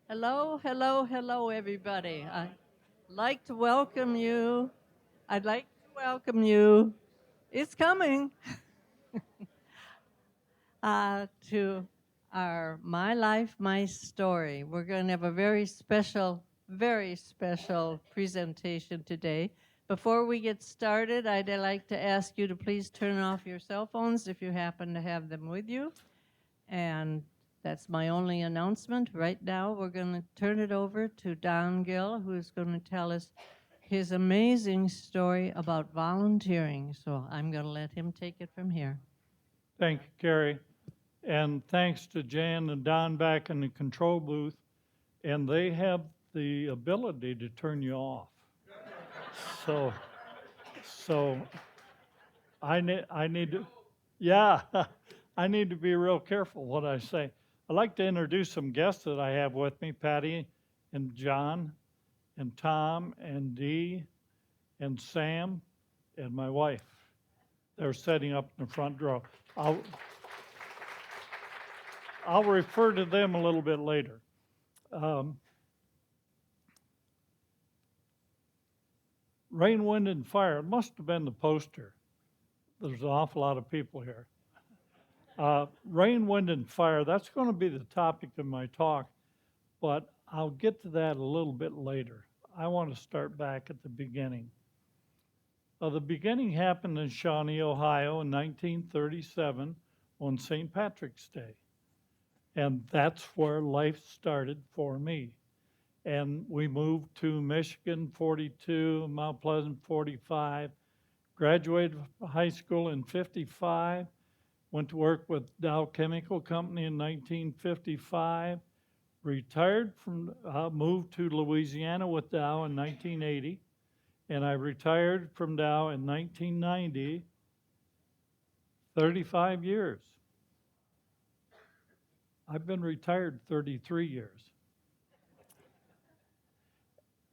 Hello, hello, hello, everybody. I'd like to welcome you. I'd like to welcome you. It's coming to our My Life, My Story. We're going to have a very special presentation today. Before we get started, I'd like to ask you to please turn off your cell phones if you happen to have them with you. And that's my only announcement. Right now, we're going to turn it over to Don Gill, who's going to tell us his amazing story about volunteering. So I'm going to let him take it from here. Thank you, Carrie. And thanks to Jan and Don back in the control booth. And they have the ability to turn you off. So, so I need to, yeah, I need to be real careful what I say. I'd like to introduce some guests that I have with me, Patty and John and Tom and Dee and Sam and my wife. They're setting up in the front row. I'll, I'll refer to them a little bit later. Um, Rain, Wind, and Fire. It must have been the poster. There's an awful lot of people here. Rain, Wind, and Fire, that's going to be the topic of my talk, but I'll get to that a little bit later. I want to start back at the beginning. The beginning happened in Shawnee, Ohio in 1937 on St. Patrick's Day. And that's where life started for me. And we moved to Michigan 42, Mount Pleasant 45, graduated high school in 55, went to work with Dow Chemical Company in 1955, retired from, moved to Louisiana with Dow in 1980, and I retired from Dow in 1990, 35 years. I've been retired 33 years.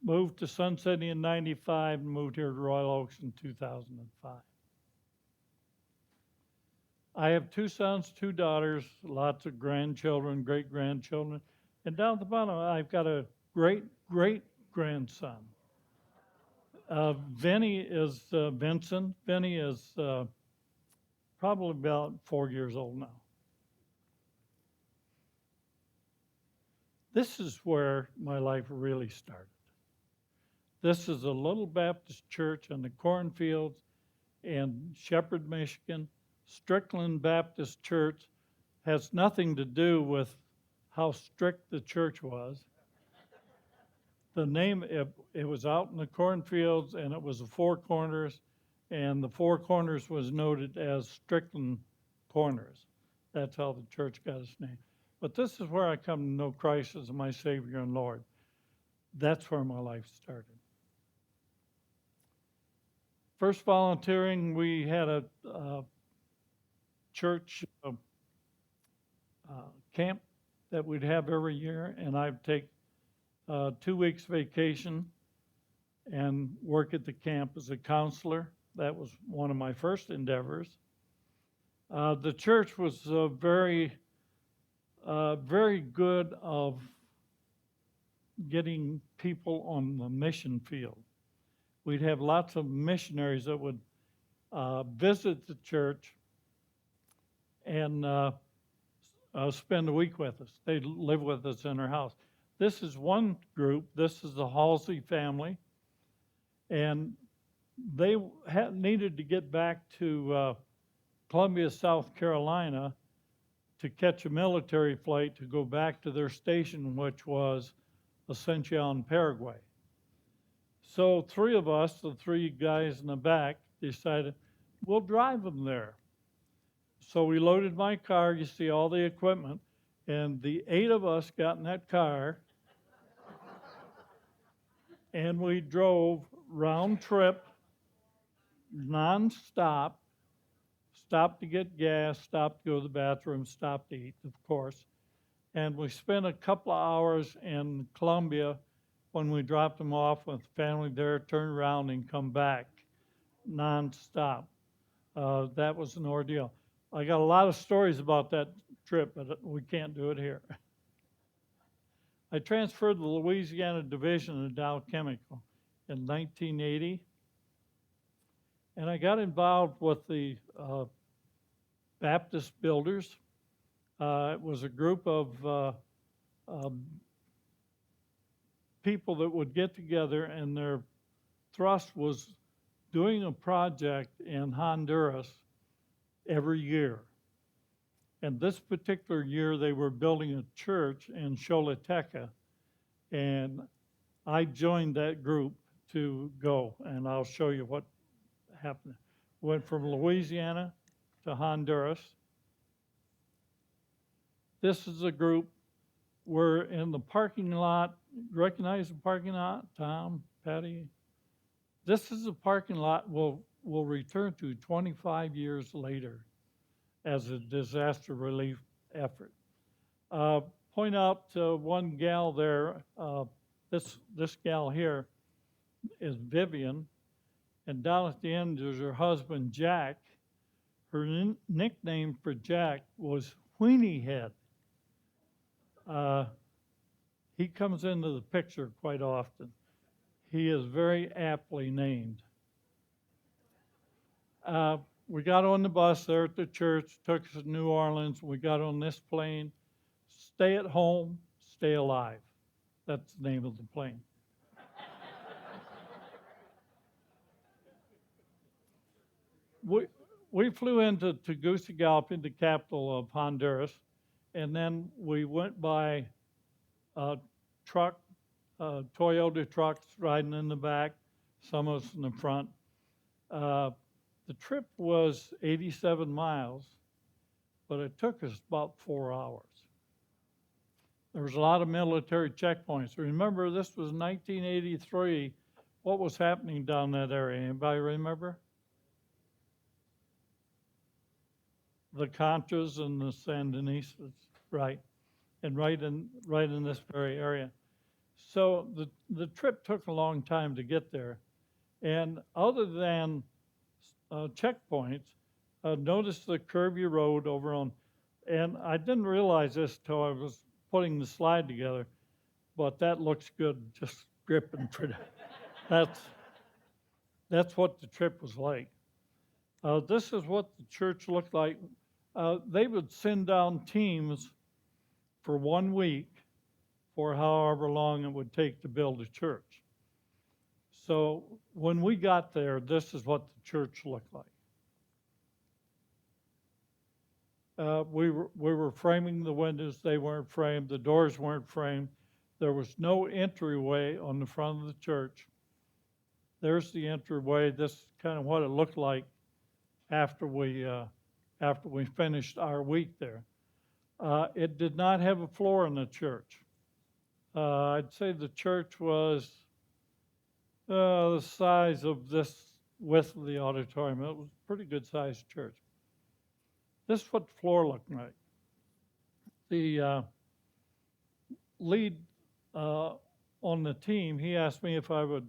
Moved to Sun City in 95 and moved here to Royal Oaks in 2005. I have two sons, two daughters, lots of grandchildren, great grandchildren. And down at the bottom, I've got a great grandson. Vinny is Vincent. Vinny is probably about 4 years old now. This is where my life really started. This is a little Baptist church in the cornfields in Shepherd, Michigan. Strickland Baptist Church has nothing to do with how strict the church was. The name, it was out in the cornfields and it was the Four Corners, and the Four Corners was noted as Strickland Corners. That's how the church got its name. But this is where I come to know Christ as my Savior and Lord. That's where my life started. First volunteering, we had a church camp that we'd have every year, and I'd take 2 weeks vacation and work at the camp as a counselor. That was one of my first endeavors. The church was very good of getting people on the mission field. We'd have lots of missionaries that would visit the church and spend a week with us. They'd live with us in our house. This is one group. This is the Halsey family. And they needed to get back to Columbia, South Carolina to catch a military flight to go back to their station, which was Ascension, Paraguay. So three of us, the three guys in the back, decided we'll drive them there. So we loaded my car, you see all the equipment, and the 8 of us got in that car and we drove round trip, nonstop, stopped to get gas, stopped to go to the bathroom, stopped to eat, of course. And we spent a couple of hours in Columbia when we dropped them off with the family there, turned around and come back nonstop. That was an ordeal. I got a lot of stories about that trip, but we can't do it here. I transferred to the Louisiana Division of Dow Chemical in 1980, and I got involved with the Baptist Builders. It was a group of um, people that would get together, and their thrust was doing a project in Honduras every year. And this particular year, they were building a church in Choluteca, and I joined that group to go, and I'll show you what happened. Went from Louisiana to Honduras. This is a group. We're in the parking lot. Recognize the parking lot, Tom, Patty? This is a parking lot we'll return to 25 years later as a disaster relief effort. Point out one gal there. This gal here is Vivian, and down at the end is her husband Jack. Her nickname for Jack was Weenie Head. He comes into the picture quite often. He is very aptly named. We got on the bus there at the church, took us to New Orleans. We got on this plane. Stay at home, stay alive. That's the name of the plane. We flew into Tegucigalpa, the capital of Honduras, and then we went by truck, Toyota trucks riding in the back, some of us in the front. The trip was 87 miles, but it took us about 4 hours. There was a lot of military checkpoints. Remember, this was 1983. What was happening down that area? Anybody remember? The Contras and the Sandinistas, right? And right in this very area. So the trip took a long time to get there. And other than checkpoints, notice the curvy road over on, and I didn't realize this till I was putting the slide together, but that looks good, just gripping for that. That's what the trip was like. This is what the church looked like. They would send down teams for 1 week for however long it would take to build a church. So when we got there, this is what the church looked like. We were framing the windows. They weren't framed. The doors weren't framed. There was no entryway on the front of the church. There's the entryway. This is kind of what it looked like after we finished our week there. It did not have a floor in the church. I'd say the church was the size of this width of the auditorium. It was a pretty good sized church. This is what the floor looked like. The lead on the team, he asked me if I would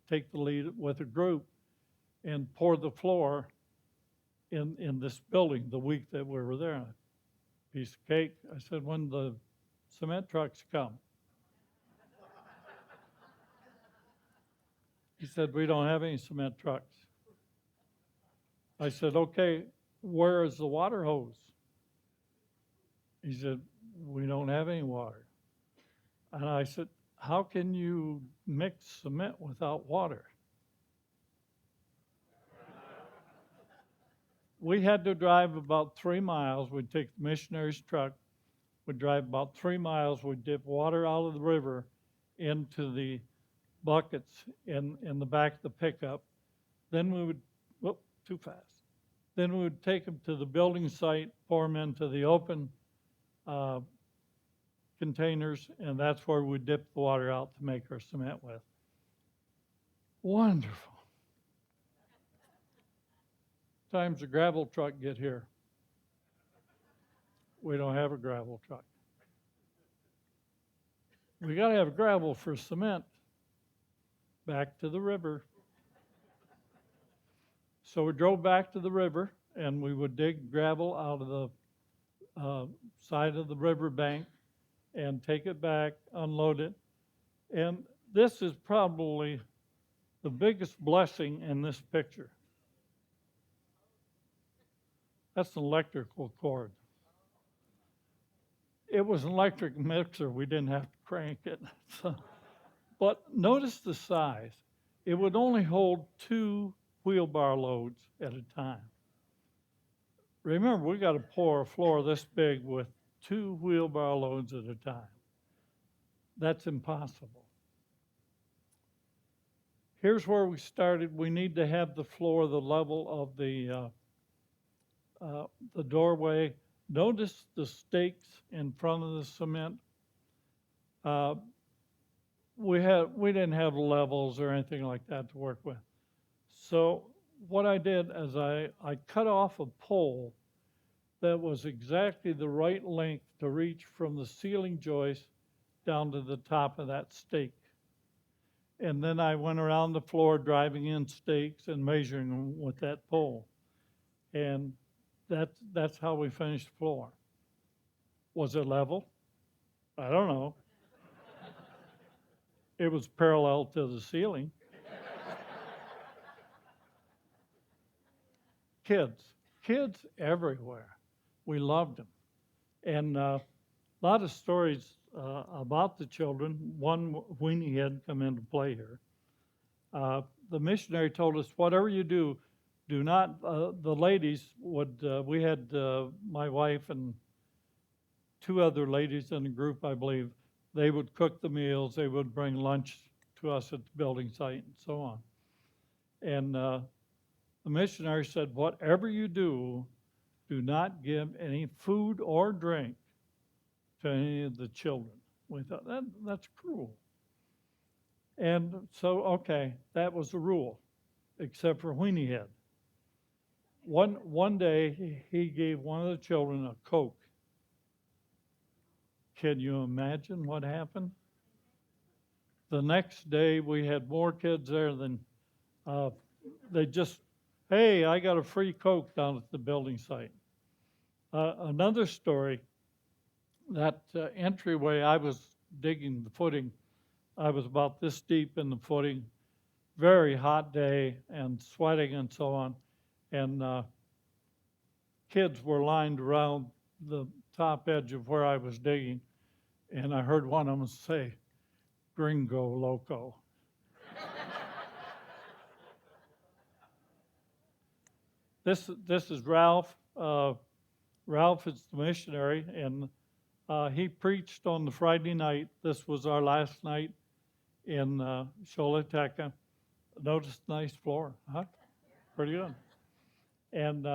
take the lead with a group and pour the floor in this building the week that we were there. Piece of cake. I said, when the cement trucks come. He said, we don't have any cement trucks. I said, okay, where is the water hose? He said, we don't have any water. And I said, how can you mix cement without water? We had to drive about 3 miles. We'd take the missionary's truck. We'd drive about 3 miles. We'd dip water out of the river into the buckets in the back of the pickup. Then we would, too fast. Then we would take them to the building site, pour them into the open containers, and that's where we dip the water out to make our cement with. Wonderful. Times a gravel truck get here. We don't have a gravel truck. We got to have gravel for cement. Back to the river. So we drove back to the river, and we would dig gravel out of the side of the river bank, and take it back, unload it. And this is probably the biggest blessing in this picture. That's an electrical cord. It was an electric mixer. We didn't have to crank it. So, but notice the size. It would only hold 2 wheelbar loads at a time. Remember, we got to pour a floor this big with 2 wheelbar loads at a time. That's impossible. Here's where we started. We need to have the floor the level of the doorway. Notice the stakes in front of the cement. Uh, we didn't have levels or anything like that to work with. So what I did is I cut off a pole that was exactly the right length to reach from the ceiling joist down to the top of that stake. And then I went around the floor driving in stakes and measuring them with that pole. And that's how we finished the floor. Was it level? I don't know. It was parallel to the ceiling. Kids everywhere. We loved them. And a lot of stories about the children. One, Weenie had come into play here. The missionary told us, whatever you do not, the ladies would, we had my wife and 2 other ladies in the group, I believe. They would cook the meals, they would bring lunch to us at the building site and so on. And the missionary said, whatever you do not give any food or drink to any of the children. We thought, that's cruel. And so, okay, that was the rule, except for Weenie Head. One day, he gave one of the children a Coke. Can you imagine what happened? The next day, we had more kids there than they just, hey, I got a free Coke down at the building site. Another story, that entryway, I was digging the footing. I was about this deep in the footing, very hot day and sweating and so on. And kids were lined around the top edge of where I was digging. And I heard one of them say, "Gringo loco." This is Ralph. Ralph is the missionary, and he preached on the Friday night. This was our last night in Choluteca. Notice the nice floor, huh? Pretty good. And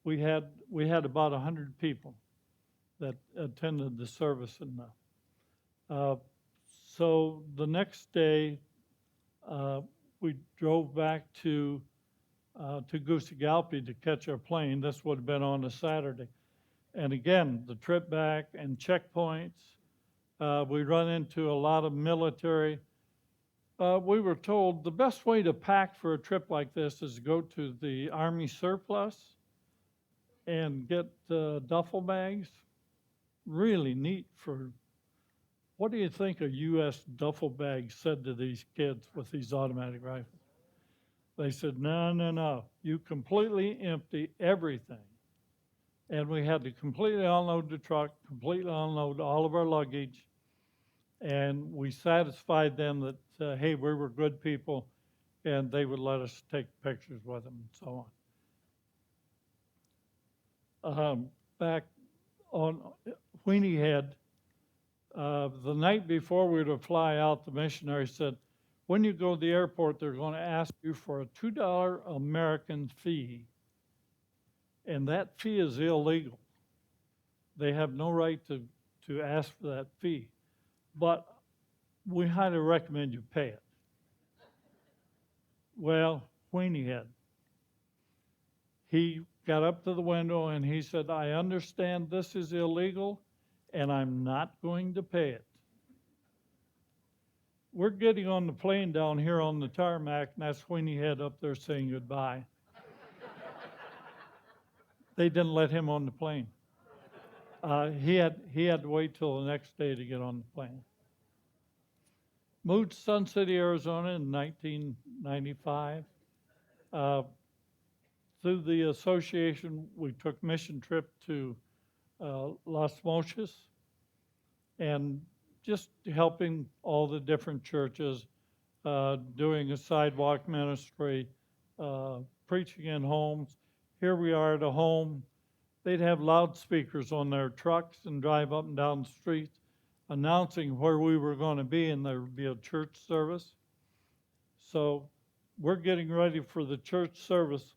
we had about 100 people that attended the service, and so the next day we drove back to Gustav to catch our plane. This would have been on a Saturday. And again, the trip back and checkpoints, we run into a lot of military. We were told the best way to pack for a trip like this is to go to the Army surplus and get duffel bags. Really neat for, what do you think a U.S. duffel bag said to these kids with these automatic rifles? They said, no, you completely empty everything. And we had to completely unload the truck, completely unload all of our luggage. And we satisfied them that, hey, we were good people, and they would let us take pictures with them and so on. Back on Weenie Head, the night before we were to fly out, the missionary said, when you go to the airport, they're going to ask you for a $2 American fee, and that fee is illegal. They have no right to ask for that fee, but we highly recommend you pay it. Well, Weenie Head, he got up to the window and he said, I understand this is illegal, and I'm not going to pay it. We're getting on the plane down here on the tarmac, and that's Weenie Head up there saying goodbye. They didn't let him on the plane. He had to wait till the next day to get on the plane. Moved to Sun City, Arizona in 1995. Uh, Through the association, we took mission trip to Las Mochas and just helping all the different churches, doing a sidewalk ministry, uh, preaching in homes. Here we are at a home. They'd have loudspeakers on their trucks and drive up and down the streets announcing where we were going to be, and there would be a church service. So we're getting ready for the church service.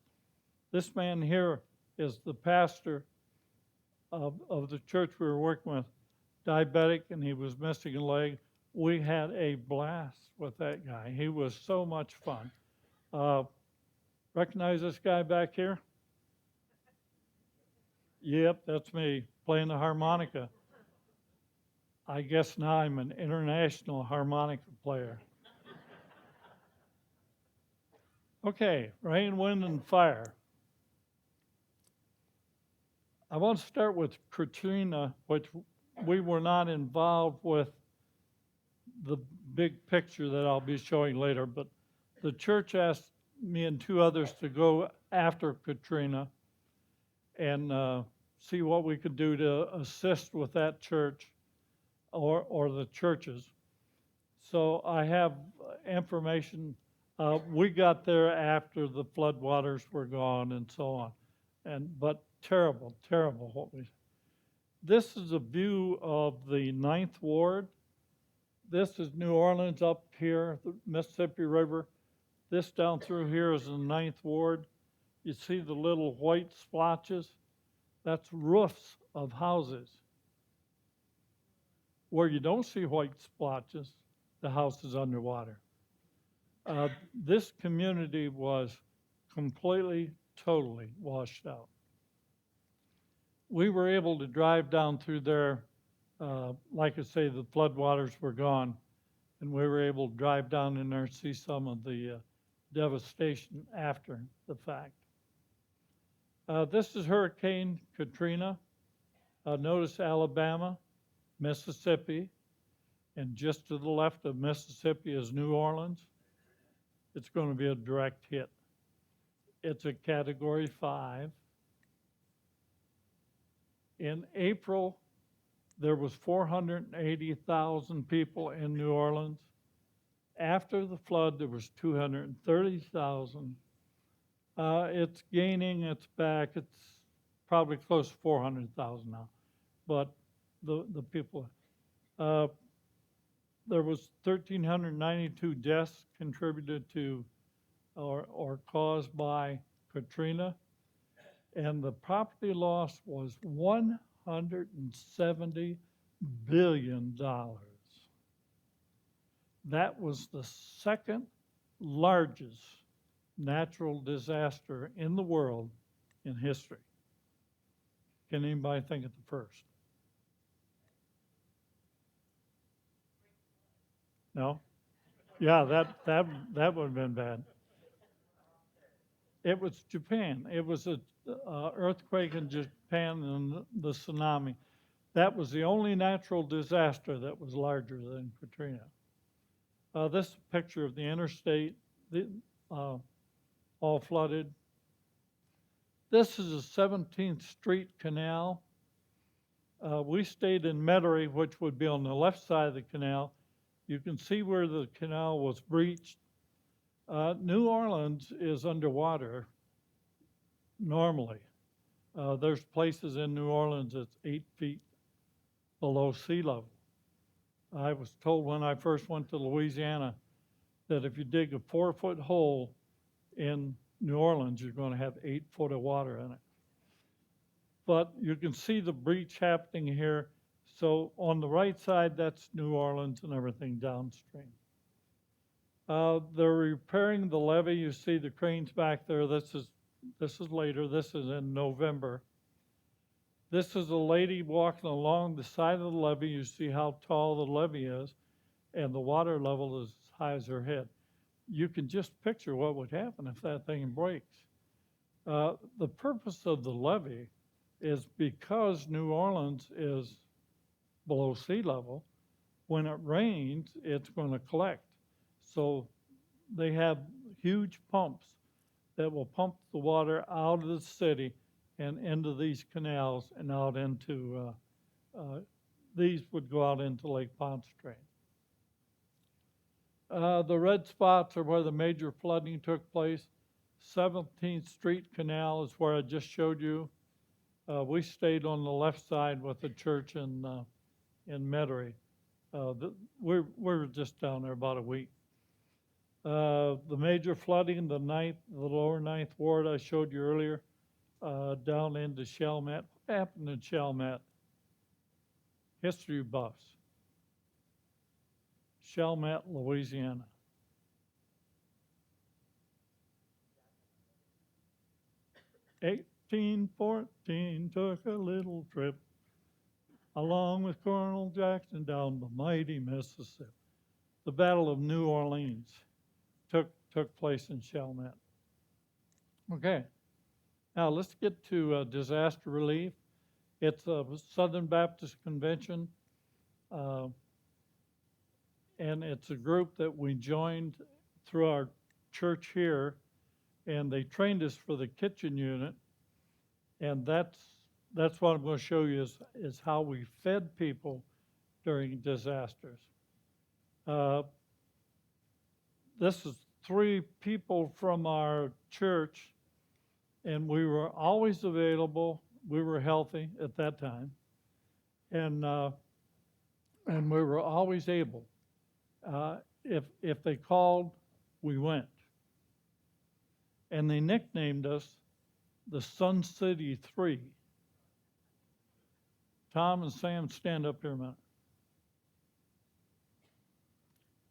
This man here is the pastor of the church we were working with, diabetic, and he was missing a leg. We had a blast with that guy. He was so much fun. Uh, Recognize this guy back here? Yep, that's me playing the harmonica. I guess now I'm an international harmonica player. Okay, rain, wind, and fire. I want to start with Katrina, which we were not involved with the big picture that I'll be showing later, but the church asked me and two others to go after Katrina and see what we could do to assist with that church or the churches. So I have information. We got there after the floodwaters were gone and so on, but terrible, terrible what we. This is a view of the Ninth Ward. This is New Orleans up here, the Mississippi River. This down through here is the Ninth Ward. You see the little white splotches? That's roofs of houses. Where you don't see white splotches, the house is underwater. This community was completely, totally washed out. We were able to drive down through there. Like I say, the floodwaters were gone, and we were able to drive down in there and see some of the devastation after the fact. This is Hurricane Katrina. Notice Alabama, Mississippi, and just to the left of Mississippi is New Orleans. It's going to be a direct hit. It's a Category 5. In April, there was 480,000 people in New Orleans. After the flood, there was 230,000. It's gaining, it's back. It's probably close to 400,000 now. But the people, there was 1,392 deaths contributed to or caused by Katrina, and the property loss was $170 billion. That was the second largest natural disaster in the world in history. Can anybody think of the first? No? Yeah, that would have been bad. It was Japan. It was a earthquake in Japan and the tsunami. That was the only natural disaster that was larger than Katrina. This is a picture of the interstate, all flooded. This is a 17th Street canal. We stayed in Metairie, which would be on the left side of the canal. You can see where the canal was breached. New Orleans is underwater normally. There's places in New Orleans that's 8 feet below sea level. I was told when I first went to Louisiana that if you dig a 4-foot hole in New Orleans, you're going to have 8 foot of water in it. But you can see the breach happening here. So on the right side, that's New Orleans and everything downstream. They're repairing the levee. You see the cranes back there. This is later. This is in November. This is a lady walking along the side of the levee. You see how tall the levee is, and the water level is as high as her head. You can just picture what would happen if that thing breaks. The purpose of the levee is because New Orleans is below sea level, when it rains, it's going to collect. So they have huge pumps that will pump the water out of the city and into these canals and out into, these would go out into Lake Pontchartrain. The red spots are where the major flooding took place. 17th Street Canal is where I just showed you. We stayed on the left side with the church in Metairie. We were just down there about a week. The major flooding, the lower ninth ward I showed you earlier, down into Chalmette. What happened in Chalmette? History buffs. Chalmette, Louisiana. "1814 took a little trip along with Colonel Jackson down the mighty Mississippi." The Battle of New Orleans took place in Chalmette. Okay, now let's get to disaster relief. It's a Southern Baptist Convention, and it's a group that we joined through our church here, and they trained us for the kitchen unit, and that's what I'm going to show you is how we fed people during disasters. This is 3 people from our church, and we were always available. We were healthy at that time, and we were always able. If they called, we went. And they nicknamed us the Sun City 3. Tom and Sam, stand up here a minute.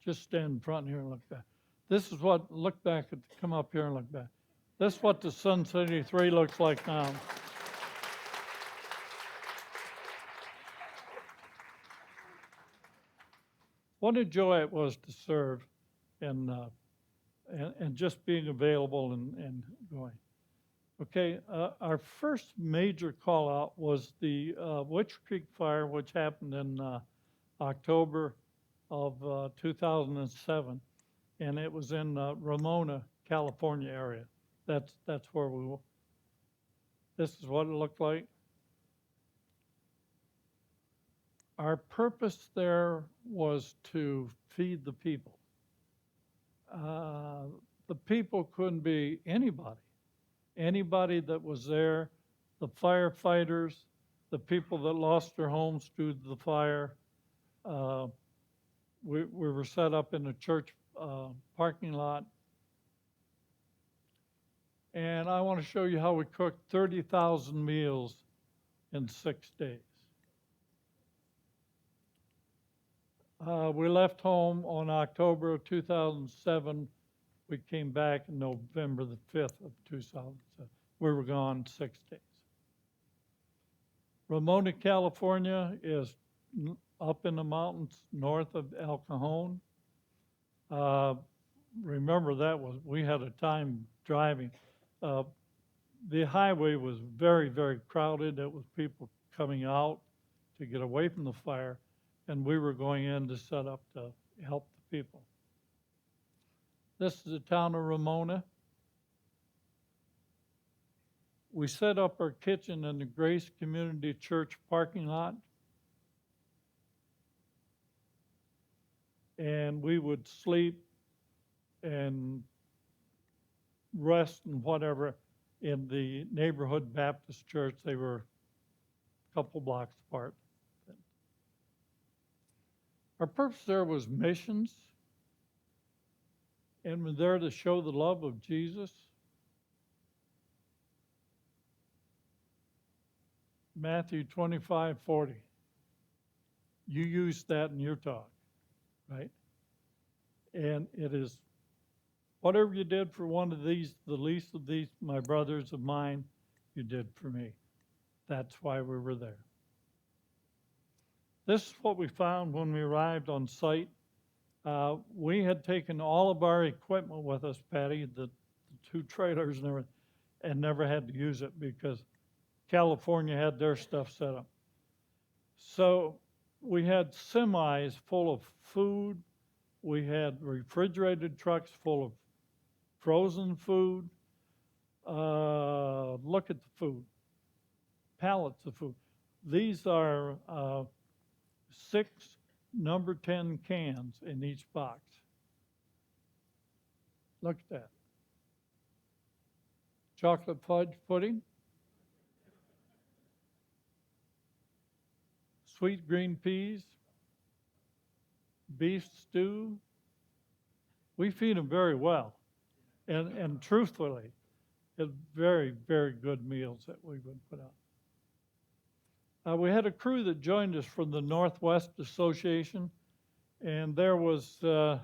Just stand in front here and look back. This is what, look back, come up here and look back. This is what the Sun City 3 looks like now. What a joy it was to serve and just being available and going. Okay, our first major call out was the Witch Creek Fire, which happened in October of 2007, and it was in Ramona, California area. That's where we were. This is what it looked like. Our purpose there was to feed the people. The people couldn't be anybody that was there, the firefighters, the people that lost their homes due to the fire. We were set up in a church parking lot. And I want to show you how we cooked 30,000 meals in 6 days. We left home on October of 2007. We came back in November the 5th of 2007. We were gone 6 days. Ramona, California is up in the mountains north of El Cajon. Remember we had a time driving. The highway was very, very crowded. It was people coming out to get away from the fire, and we were going in to set up to help the people. This is the town of Ramona. We set up our kitchen in the Grace Community Church parking lot. And we would sleep and rest and whatever in the neighborhood Baptist church. They were a couple blocks apart. Our purpose there was missions, and we're there to show the love of Jesus. Matthew 25:40. You used that in your talk, right? And it is, whatever you did for one of these, the least of these, my brothers of mine, you did for me. That's why we were there. This is what we found when we arrived on site. We had taken all of our equipment with us, Patty, the 2 trailers and everything, and never had to use it because California had their stuff set up. So we had semis full of food. We had refrigerated trucks full of frozen food. Look at the food, pallets of food. These are 6 number 10 cans in each box. Look at that. Chocolate fudge pudding, sweet green peas, beef stew. We feed them very well. And truthfully, it's very, very good meals that we would put out. We had a crew that joined us from the Northwest Association, and there was, I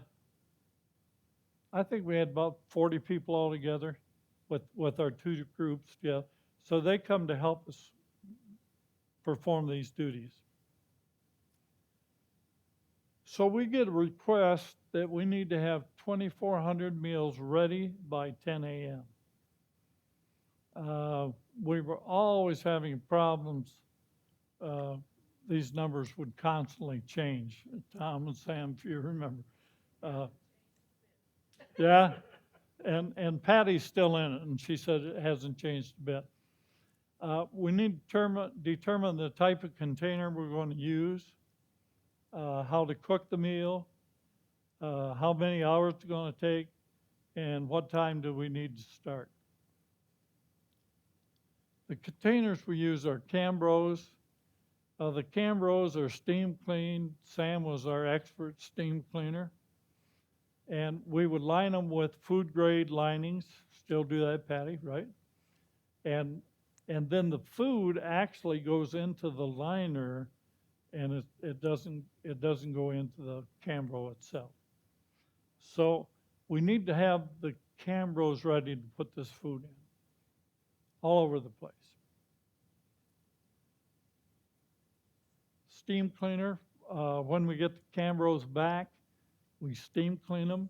think we had about 40 people altogether with our 2 groups. Yeah. So they come to help us perform these duties. So we get a request that we need to have 2,400 meals ready by 10 a.m. We were always having problems. These numbers would constantly change. Tom and Sam, if you remember. Yeah, and Patty's still in it, and she said it hasn't changed a bit. We need to determine the type of container we're going to use, how to cook the meal, how many hours it's going to take, and what time do we need to start. The containers we use are Cambros. The Cambros are steam cleaned. Sam was our expert steam cleaner. And we would line them with food grade linings. Still do that, Patty, right? And then the food actually goes into the liner, and it doesn't go into the Cambro itself. So we need to have the Cambros ready to put this food in, all over the place. Steam cleaner, when we get the Cambros back, we steam clean them,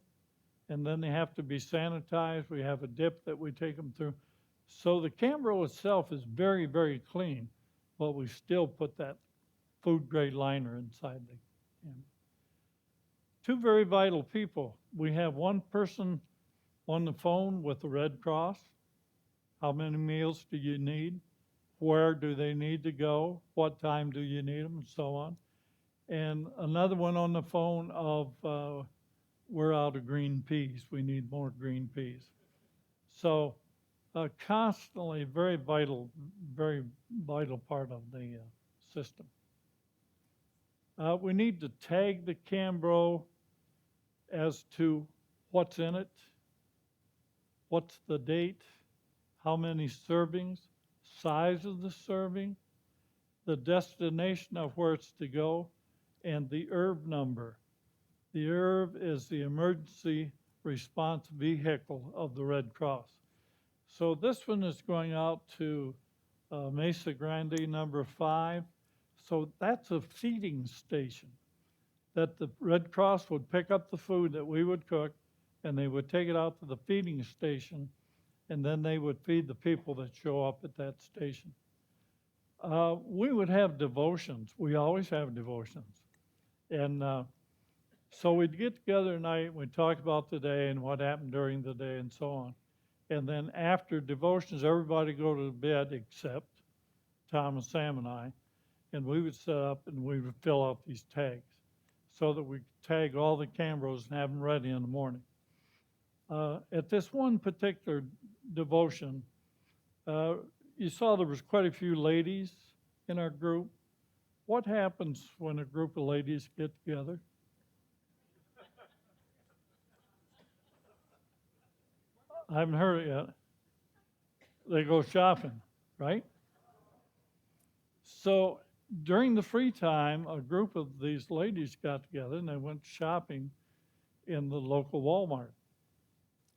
and then they have to be sanitized. We have a dip that we take them through. So the Cambro itself is very, very clean, but we still put that food grade liner inside the Cambro. 2 very vital people. We have one person on the phone with the Red Cross. How many meals do you need? Where do they need to go? What time do you need them? And so on. And another one on the phone of, we're out of green peas. We need more green peas. So constantly very vital part of the system. We need to tag the Cambro as to what's in it, what's the date, how many servings, size of the serving, the destination of where it's to go, and the ERV number. The ERV is the Emergency Response Vehicle of the Red Cross. So this one is going out to Mesa Grande number 5. So that's a feeding station that the Red Cross would pick up the food that we would cook, and they would take it out to the feeding station, and then they would feed the people that show up at that station. We would have devotions. We always have devotions. And so we'd get together at night, and we'd talk about the day and what happened during the day and so on. And then after devotions, everybody go to bed except Tom and Sam and I, and we would set up and we would fill out these tags so that we could tag all the Cambros and have them ready in the morning. At this one particular devotion, you saw there was quite a few ladies in our group. What happens when a group of ladies get together? I haven't heard it yet. They go shopping, right? So during the free time, a group of these ladies got together and they went shopping in the local Walmart.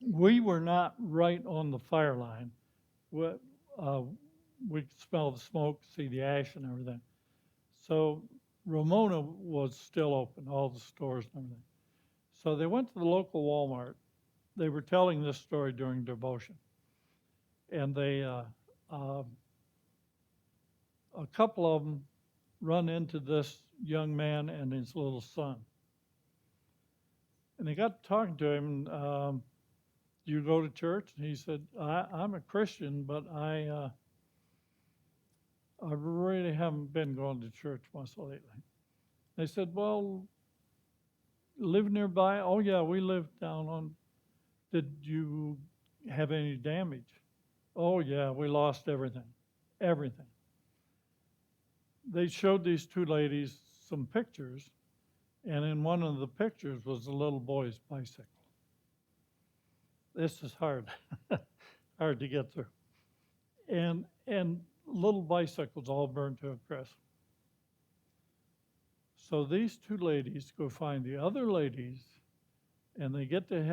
We were not right on the fire line. We could smell the smoke, see the ash and everything. So Ramona was still open, all the stores and everything. So they went to the local Walmart. They were telling this story during devotion. And they a couple of them run into this young man and his little son. And they got to talking to him. Do you go to church? And he said, I'm a Christian, but I really haven't been going to church much lately. They said, well, live nearby? Oh, yeah, we live down on. Did you have any damage? Oh, yeah, we lost everything. Everything. They showed these two ladies some pictures, and in one of the pictures was a little boy's bicycle. This is hard, hard to get through. And little bicycles all burned to a crisp. So these two ladies go find the other ladies, and they get their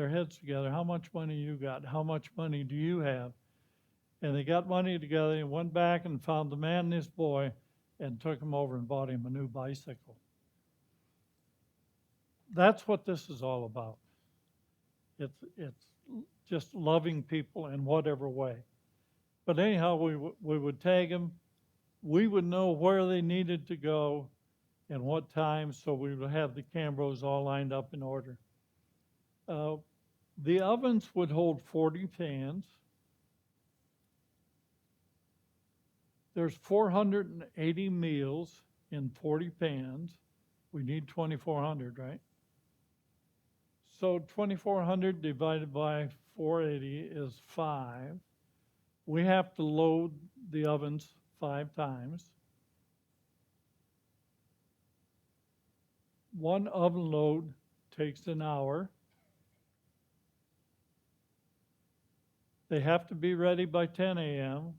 heads together. How much money you got? How much money do you have? And they got money together and went back and found the man and his boy and took him over and bought him a new bicycle. That's what this is all about. It's just loving people in whatever way. But anyhow, we would tag them. We would know where they needed to go and what time, so we would have the Cambros all lined up in order. The ovens would hold 40 pans. There's 480 meals in 40 pans. We need 2,400, right? So 2,400 divided by 480 is 5. We have to load the ovens 5 times. One oven load takes an hour. They have to be ready by 10 a.m.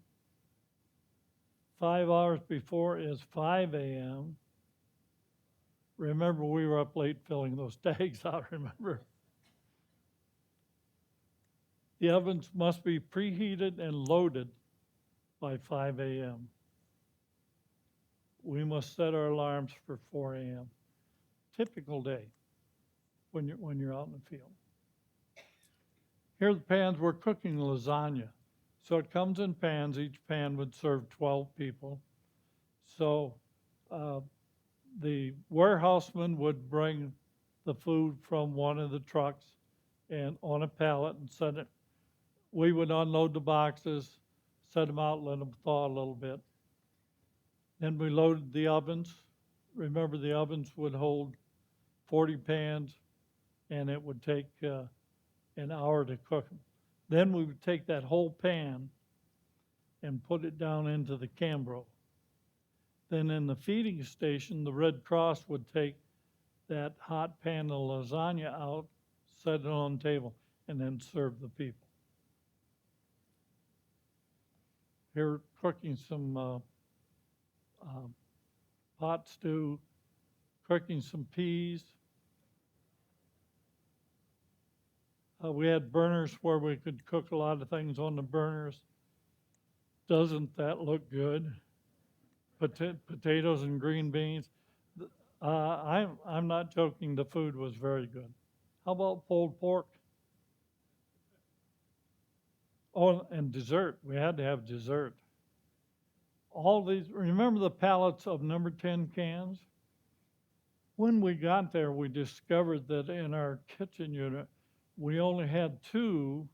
5 hours before is 5 a.m. Remember, we were up late filling those tags out, remember? The ovens must be preheated and loaded by 5 a.m. We must set our alarms for 4 a.m. Typical day when you're out in the field. Here are the pans. We're cooking lasagna. So it comes in pans. Each pan would serve 12 people. So the warehouseman would bring the food from one of the trucks and on a pallet and set it. We would unload the boxes, set them out, let them thaw a little bit. Then we loaded the ovens. Remember, the ovens would hold 40 pans, and it would take an hour to cook them. Then we would take that whole pan and put it down into the Cambro. Then in the feeding station, the Red Cross would take that hot pan of lasagna out, set it on the table, and then serve the people. Here, cooking some pot stew, cooking some peas. We had burners where we could cook a lot of things on the burners. Doesn't that look good? Potatoes and green beans. I'm not joking, the food was very good. How about pulled pork? Oh, and dessert. We had to have dessert. All these, remember the pallets of number 10 cans? When we got there, we discovered that in our kitchen unit, we only had 2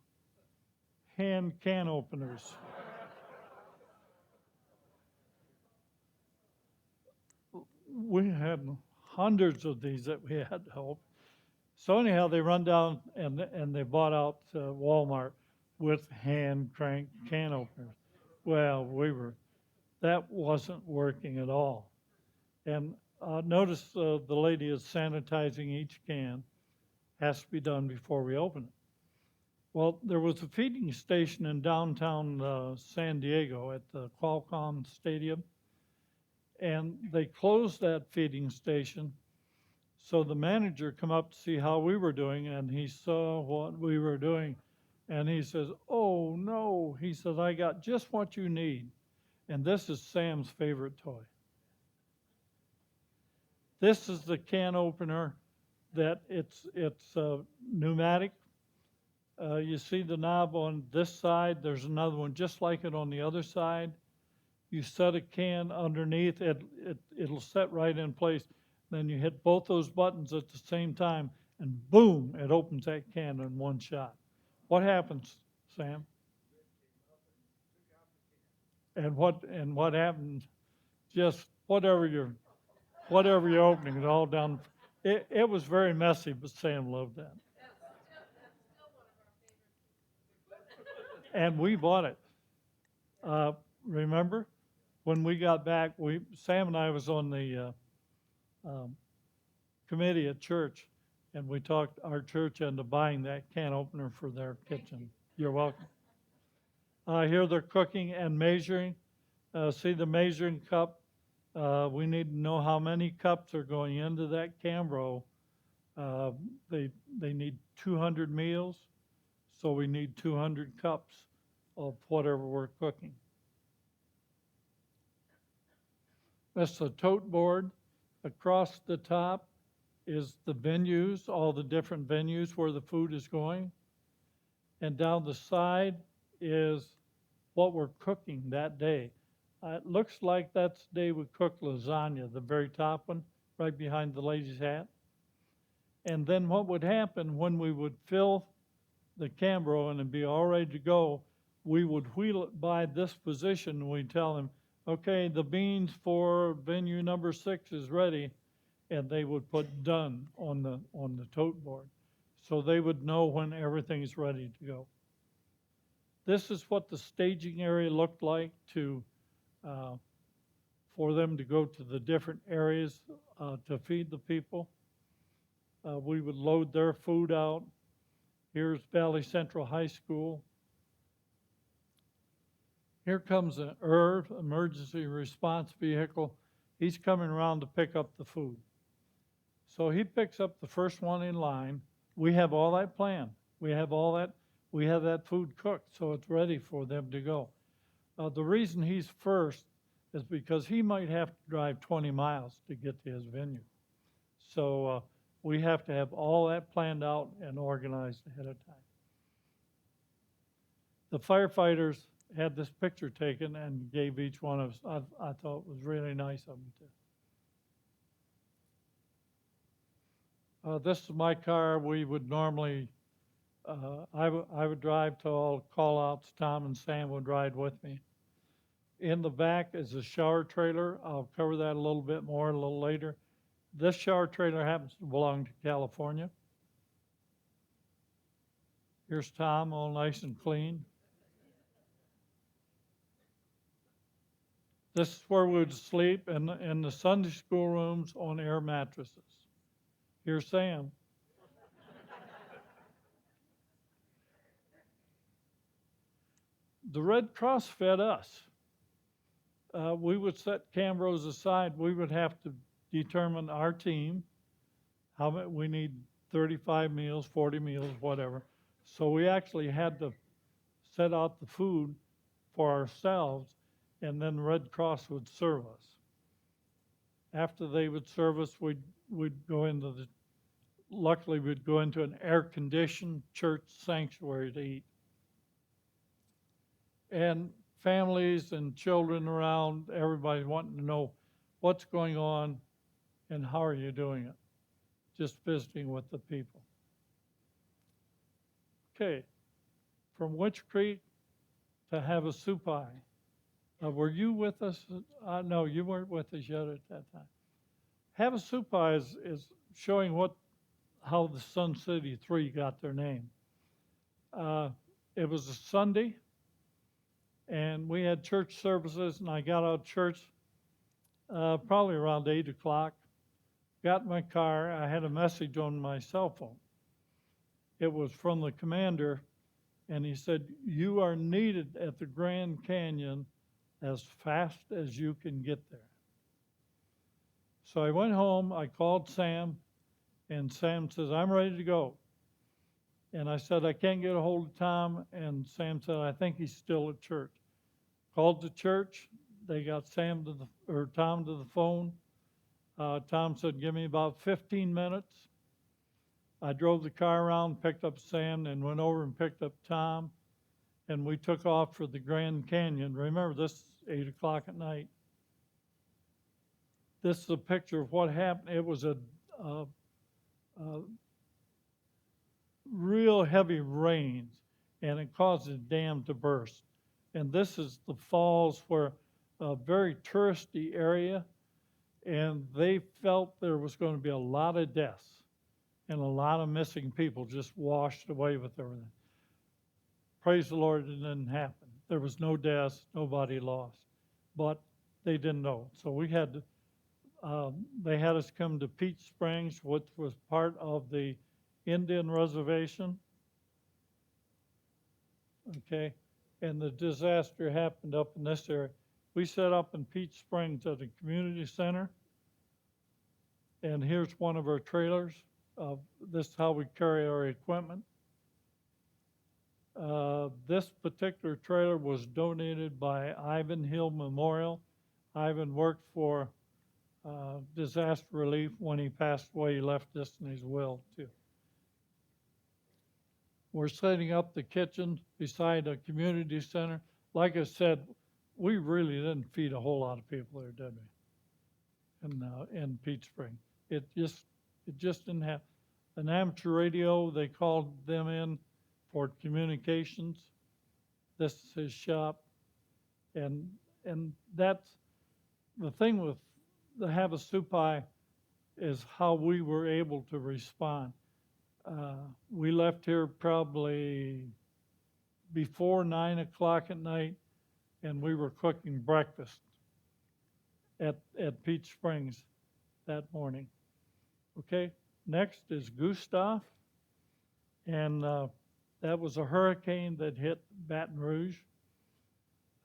hand can openers. We had hundreds of these that we had to open. So anyhow, they run down and they bought out Walmart with hand crank can openers. Well, that wasn't working at all. And notice the lady is sanitizing each can. Has to be done before we open it. Well, there was a feeding station in downtown San Diego at the Qualcomm Stadium, and they closed that feeding station. So the manager come up to see how we were doing, and he saw what we were doing, and he says, "Oh no," he says, "I got just what you need." And this is Sam's favorite toy. This is the can opener that it's pneumatic. You see the knob on this side. There's another one just like it on the other side. You set a can underneath it, it'll set right in place. Then you hit both those buttons at the same time, and boom, it opens that can in one shot. What happens, Sam? And what happens? Just whatever you're opening, it all down. It was very messy, but Sam loved that. And we bought it. Uh, remember when we got back? Sam and I was on the um, committee at church, and we talked our church into buying that can opener for their kitchen. You're welcome. Here they're cooking and measuring. See the measuring cup. We need to know how many cups are going into that Cambro. Uh, they need 200 meals, so we need 200 cups of whatever we're cooking. That's the tote board. Across the top is the venues, all the different venues where the food is going. And down the side is what we're cooking that day. It looks like that's the day we cook lasagna, the very top one, right behind the lady's hat. And then what would happen when we would fill the Cambro and it'd be all ready to go, we would wheel it by this position and we'd tell them, okay, the beans for venue number 6 is ready, and they would put done on the tote board. So they would know when everything is ready to go. This is what the staging area looked like uh, for them to go to the different areas to feed the people. We would load their food out. Here's Valley Central High School. Here comes an ERV, emergency response vehicle. He's coming around to pick up the food. So he picks up the first one in line. We have all that planned. We have all that. We have that food cooked, so it's ready for them to go. The reason he's first is because he might have to drive 20 miles to get to his venue. So we have to have all that planned out and organized ahead of time. The firefighters had this picture taken and gave each one of us. I thought it was really nice of them to. This is my car. We would normally, I would drive to all call outs. Tom and Sam would ride with me. In the back is a shower trailer. I'll cover that a little bit more a little later. This shower trailer happens to belong to California. Here's Tom, all nice and clean. This is where we would sleep in the Sunday school rooms on air mattresses. Here's Sam. The Red Cross fed us. We would set Cambros aside. We would have to determine our team, how many, we need 35 meals, 40 meals, whatever. So we actually had to set out the food for ourselves, and then the Red Cross would serve us. After they would serve us, we'd go into luckily we'd go into an air-conditioned church sanctuary to eat. And families and children around, everybody wanting to know what's going on and how are you doing it. Just visiting with the people. Okay, from Witch Creek to Havasupai. Were you with us? No, you weren't with us yet at that time. Havasupai is showing how the Sun City 3 got their name. It was a Sunday, and we had church services, and I got out of church probably around 8 o'clock. Got in my car. I had a message on my cell phone. It was from the commander, and he said, "You are needed at the Grand Canyon as fast as you can get there." So I went home, I called Sam, and Sam says, "I'm ready to go." And I said, "I can't get a hold of Tom," and Sam said, "I think he's still at church." Called the church, they got Tom to the phone. Tom said, "Give me about 15 minutes." I drove the car around, picked up Sam, and went over and picked up Tom, and we took off for the Grand Canyon. Remember, this 8 o'clock at night. This is a picture of what happened. It was a real heavy rains, and it caused the dam to burst. And this is the falls where a very touristy area, and they felt there was going to be a lot of deaths and a lot of missing people just washed away with everything. Praise the Lord, it didn't happen. There was no deaths, nobody lost, but they didn't know. So we had to, they had us come to Peach Springs, which was part of the Indian reservation. Okay, and the disaster happened up in this area. We set up in Peach Springs at a community center, and here's one of our trailers. This is how we carry our equipment. This particular trailer was donated by Ivan Hill Memorial. Ivan worked for disaster relief. When he passed away, he left this in his will too. We're setting up the kitchen beside a community center. Like I said, we really didn't feed a whole lot of people there, did we? In Peach Spring, it just didn't have an amateur radio. They called them in for communications. This is his shop, and that's the thing with the Havasupai is how we were able to respond. We left here probably before 9 o'clock at night, and we were cooking breakfast at Peach Springs that morning. Okay, next is Gustav, and that was a hurricane that hit Baton Rouge.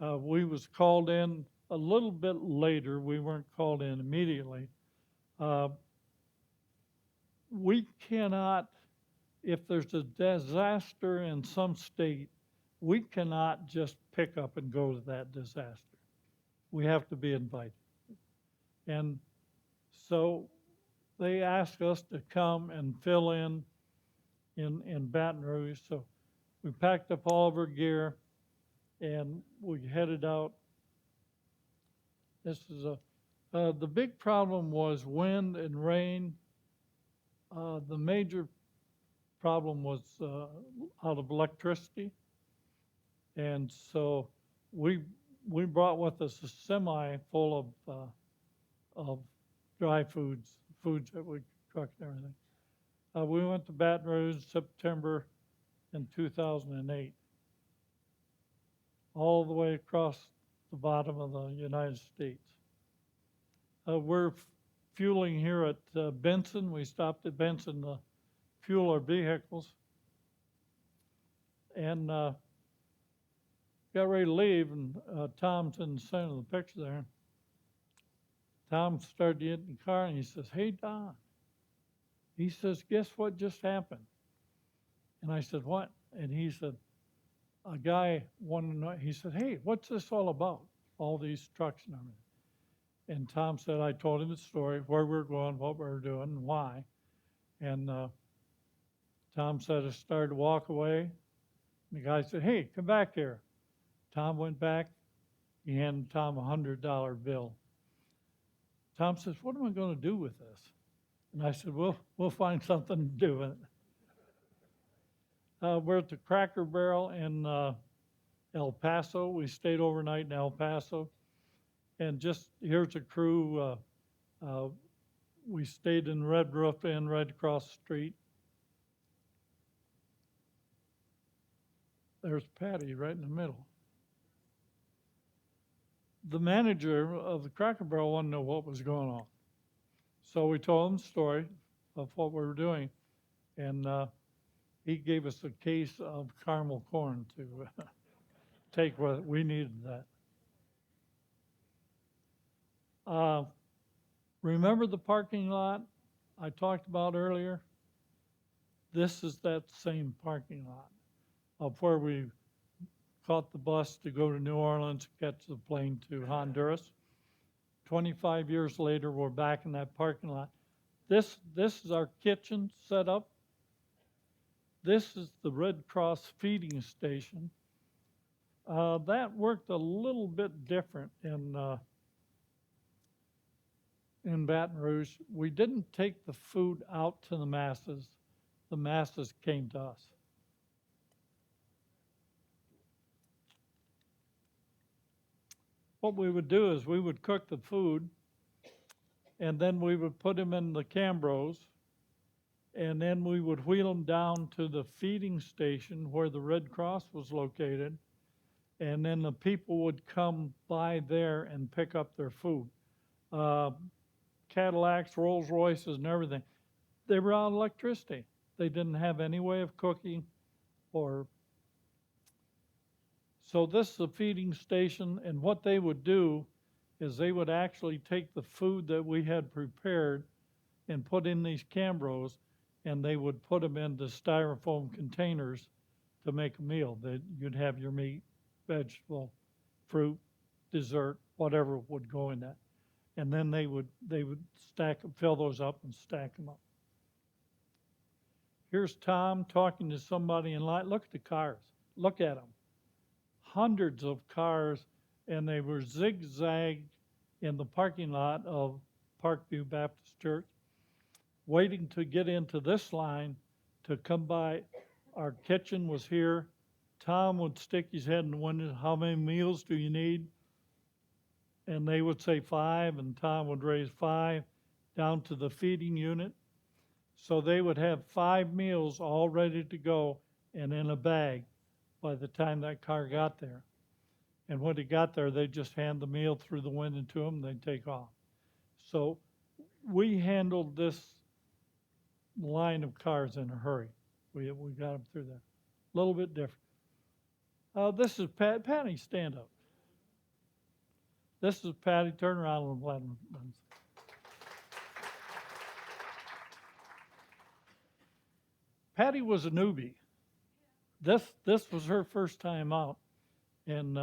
We was called in a little bit later. We weren't called in immediately. We cannot, if there's a disaster in some state, we cannot just pick up and go to that disaster. We have to be invited. And so they asked us to come and fill in Baton Rouge. So we packed up all of our gear and we headed out. This is the big problem was wind and rain. The major problem was out of electricity. And so we brought with us a semi full of dry foods that we cooked and everything. We went to Baton Rouge September in 2008, all the way across the bottom of the United States. We're fueling here at Benson. We stopped at Benson to fuel our vehicles, and got ready to leave, and Tom's in the center of the picture there. Tom started to get in the car, and he says, "Hey, Don," he says, "guess what just happened?" And I said, "What?" And he said, "A guy wanted to know," he said, "Hey, what's this all about, all these trucks and everything?" And Tom said, I told him the story, where we're going, what we're doing, and why. And Tom said, I started to walk away. And the guy said, "Hey, come back here." Tom went back. He handed Tom a $100 bill. Tom says, "What am I going to do with this?" And I said, We'll find something to do with it. We're at the Cracker Barrel in El Paso. We stayed overnight in El Paso. And just here's a crew. We stayed in Red Roof Inn right across the street. There's Patty right in the middle. The manager of the Cracker Barrel wanted to know what was going on. So we told him the story of what we were doing. And he gave us a case of caramel corn to take with it. We needed that. Remember the parking lot I talked about earlier? This is that same parking lot of where we caught the bus to go to New Orleans, catch the plane to Honduras. 25 years later, we're back in that parking lot. This is our kitchen set up. This is the Red Cross feeding station. That worked a little bit different in Baton Rouge. We didn't take the food out to the masses. The masses came to us. What we would do is we would cook the food, and then we would put them in the Cambros, and then we would wheel them down to the feeding station where the Red Cross was located, and then the people would come by there and pick up their food. Uh, Cadillacs, Rolls Royces, and everything. They were on electricity. They didn't have any way of cooking or so this is a feeding station, and what they would do is they would actually take the food that we had prepared and put in these Cambros, and they would put them into styrofoam containers to make a meal. That you'd have your meat, vegetable, fruit, dessert, whatever would go in that, and then they would fill those up and stack them up. Here's Tom talking to somebody in line. Look at the cars. Look at them. Hundreds of cars, and they were zigzagged in the parking lot of Parkview Baptist Church, waiting to get into this line to come by. Our kitchen was here. Tom would stick his head in the window, how many meals do you need? And they would say 5, and Tom would raise 5 down to the feeding unit. So they would have 5 meals all ready to go and in a bag by the time that car got there. And when it got there, they'd just hand the meal through the window to them, they'd take off. So we handled this line of cars in a hurry. We got them through there. A little bit different. This is Patty, stand up. This is Patty, turn around and let them. Patty was a newbie. This was her first time out, and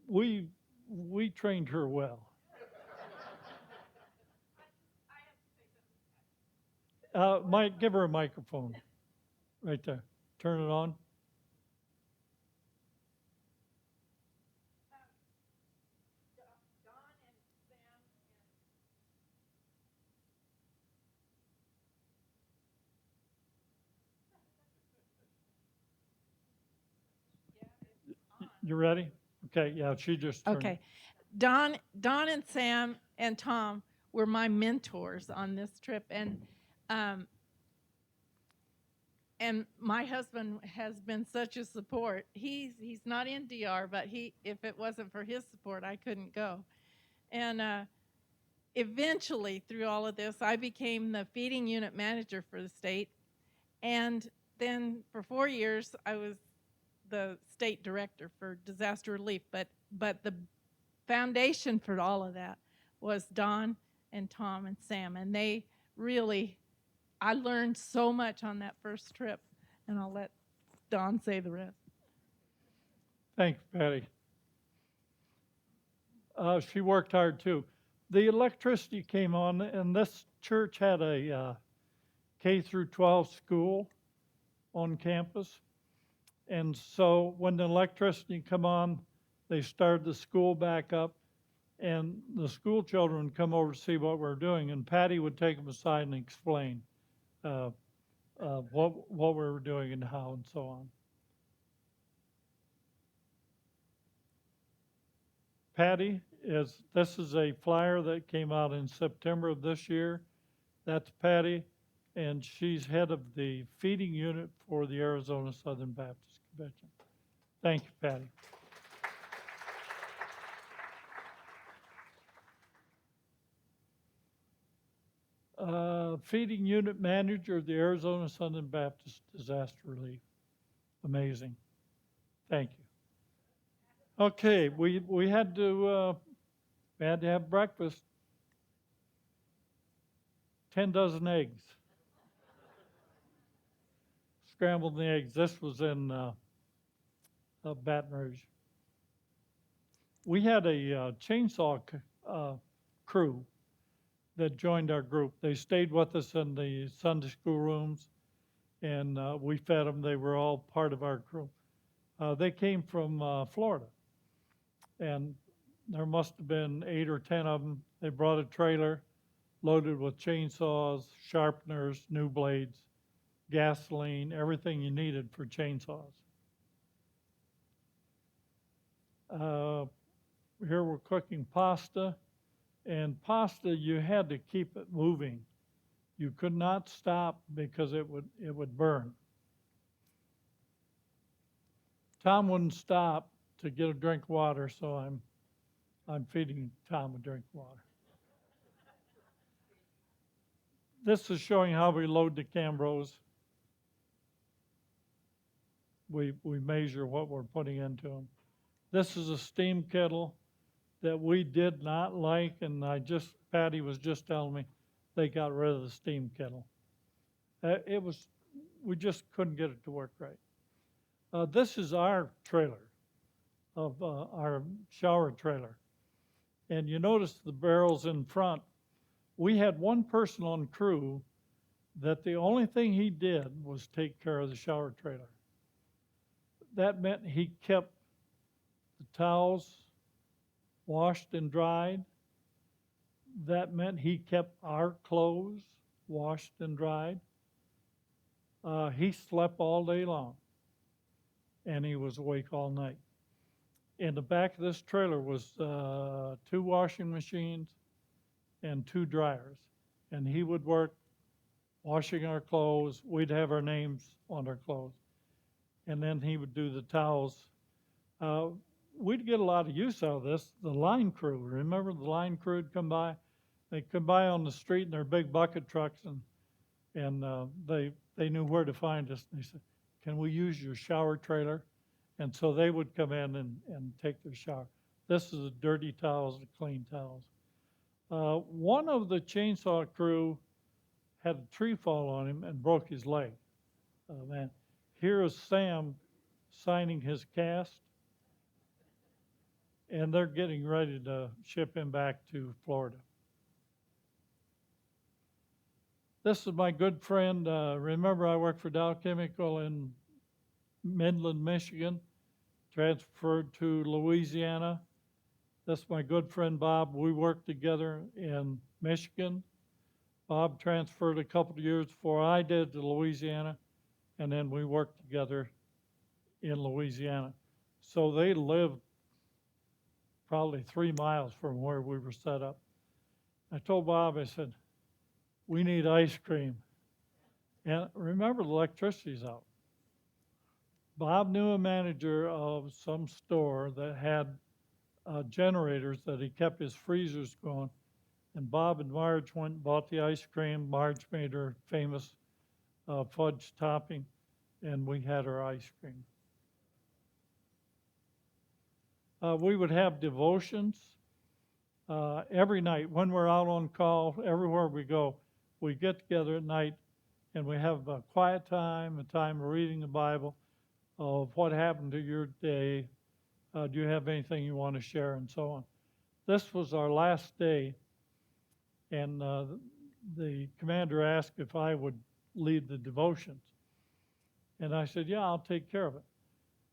we trained her well. Mike, give her a microphone, right there. Turn it on. You ready? Okay, yeah, she just turned. Okay. Don and Sam and Tom were my mentors on this trip, um, and my husband has been such a support. He's not in DR, but if it wasn't for his support, I couldn't go. And eventually, through all of this, I became the feeding unit manager for the state, and then for 4 years, I was the state director for disaster relief. But the foundation for all of that was Don and Tom and Sam, and they really, I learned so much on that first trip, and I'll let Don say the rest. Thank you, Patty. She worked hard too. The electricity came on, and this church had a K through 12 school on campus. And so when the electricity come on, they started the school back up, and the school children would come over to see what we're doing, and Patty would take them aside and explain what we were doing and how and so on. Patty this is a flyer that came out in September of this year. That's Patty, and she's head of the feeding unit for the Arizona Southern Baptist Convention. Thank you, Patty. Feeding unit manager of the Arizona Southern Baptist Disaster Relief. Amazing. Thank you. Okay, we had to have breakfast. 10 dozen eggs. Scrambled the eggs. This was in Baton Rouge. We had a chainsaw crew that joined our group. They stayed with us in the Sunday school rooms, and we fed them. They were all part of our crew. They came from Florida, and there must have been 8 or 10 of them. They brought a trailer loaded with chainsaws, sharpeners, new blades, gasoline, everything you needed for chainsaws. Uh, Here we're cooking pasta, and pasta you had to keep it moving. You could not stop because it would burn. Tom wouldn't stop to get a drink of water, so I'm feeding Tom a drink of water. This is showing how we load the Cambros. We measure what we're putting into them. This is a steam kettle that we did not like, and Patty was just telling me they got rid of the steam kettle. We just couldn't get it to work right. This is our trailer, of our shower trailer. And you notice the barrels in front. We had one person on crew that the only thing he did was take care of the shower trailer. That meant he kept the towels washed and dried. That meant he kept our clothes washed and dried. He slept all day long, and he was awake all night. In the back of this trailer was 2 washing machines and 2 dryers, and he would work washing our clothes. We'd have our names on our clothes, and then he would do the towels. We'd get a lot of use out of this. The line crew, remember the line crew would come by? They'd come by on the street in their big bucket trucks, and they knew where to find us. And they said, "Can we use your shower trailer?" And so they would come in and take their shower. This is the dirty towels, the clean towels. One of the chainsaw crew had a tree fall on him and broke his leg. Oh, man. Here is Sam signing his cast, and they're getting ready to ship him back to Florida. This is my good friend. Remember, I worked for Dow Chemical in Midland, Michigan, transferred to Louisiana. That's my good friend Bob. We worked together in Michigan. Bob transferred a couple of years before I did to Louisiana, and then we worked together in Louisiana. So they lived probably 3 miles from where we were set up. I told Bob, I said, "We need ice cream." And remember, the electricity's out. Bob knew a manager of some store that had generators that he kept his freezers going. And Bob and Marge went and bought the ice cream. Marge made her famous fudge topping, and we had our ice cream. We would have devotions every night when we're out on call. Everywhere we go, we get together at night, and we have a quiet time, a time of reading the Bible, of what happened to your day. Do you have anything you want to share, and so on. This was our last day, and the commander asked if I would lead the devotions. And I said, "Yeah, I'll take care of it."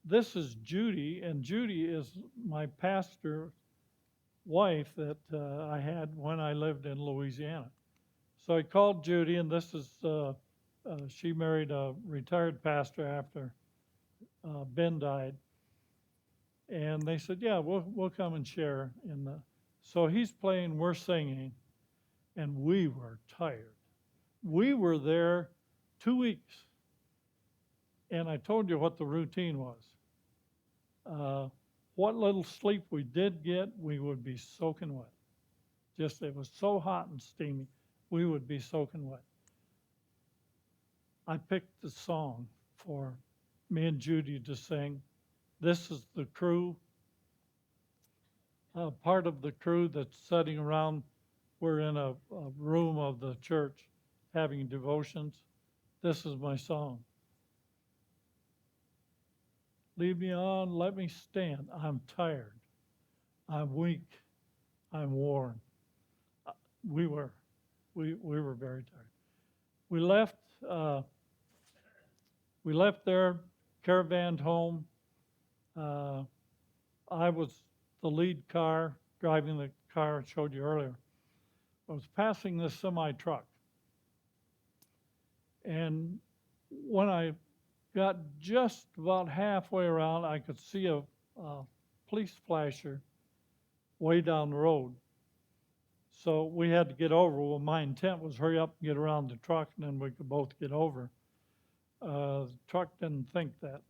This is Judy, and Judy is my pastor wife that I had when I lived in Louisiana. So I called Judy, and this is, she married a retired pastor after Ben died. And they said, "Yeah, we'll come and share." So he's playing, we're singing, and we were tired. We were there 2 weeks, and I told you what the routine was. What little sleep we did get, we would be soaking wet. Just, it was so hot and steamy, we would be soaking wet. I picked the song for me and Judy to sing. This is the crew, part of the crew that's sitting around. We're in a room of the church having devotions. This is my song. "Lead me on, let me stand. I'm tired. I'm weak. I'm worn." We were very tired. We left We left there, caravaned home. Uh, I was the lead car, driving the car I showed you earlier. I was passing this semi truck. And when I got just about halfway around, I could see a police flasher way down the road. So we had to get over. Well, my intent was hurry up and get around the truck, and then we could both get over. The truck didn't think that.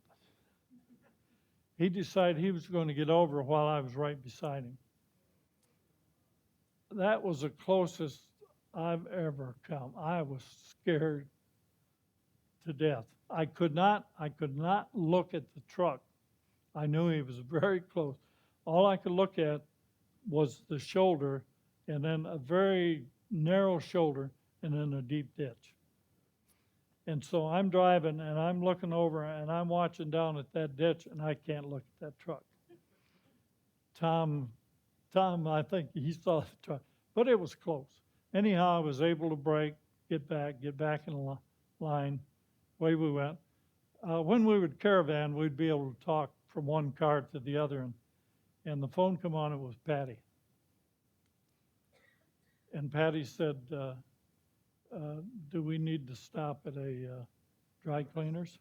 He decided he was going to get over while I was right beside him. That was the closest I've ever come. I was scared to death. I could not look at the truck. I knew he was very close. All I could look at was the shoulder, and then a very narrow shoulder, and then a deep ditch. And so I'm driving, and I'm looking over, and I'm watching down at that ditch, and I can't look at that truck. Tom, I think he saw the truck, but it was close. Anyhow, I was able to brake, get back in line. Away we went. When we would caravan, we'd be able to talk from one car to the other, and the phone come on. It was Patty, and Patty said, "Do we need to stop at a dry cleaners?"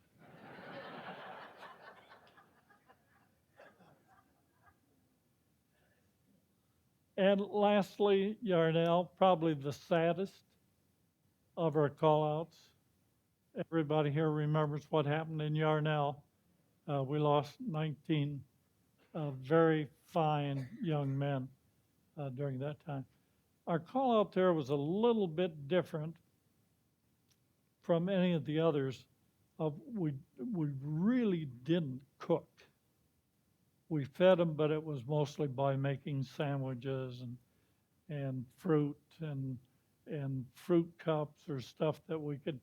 And lastly, Yarnell, probably the saddest of our call-outs. Everybody here remembers what happened in Yarnell. We lost 19 very fine young men during that time. Our call-out there was a little bit different from any of the others. We really didn't cook. We fed them, but it was mostly by making sandwiches and fruit and fruit cups or stuff that we could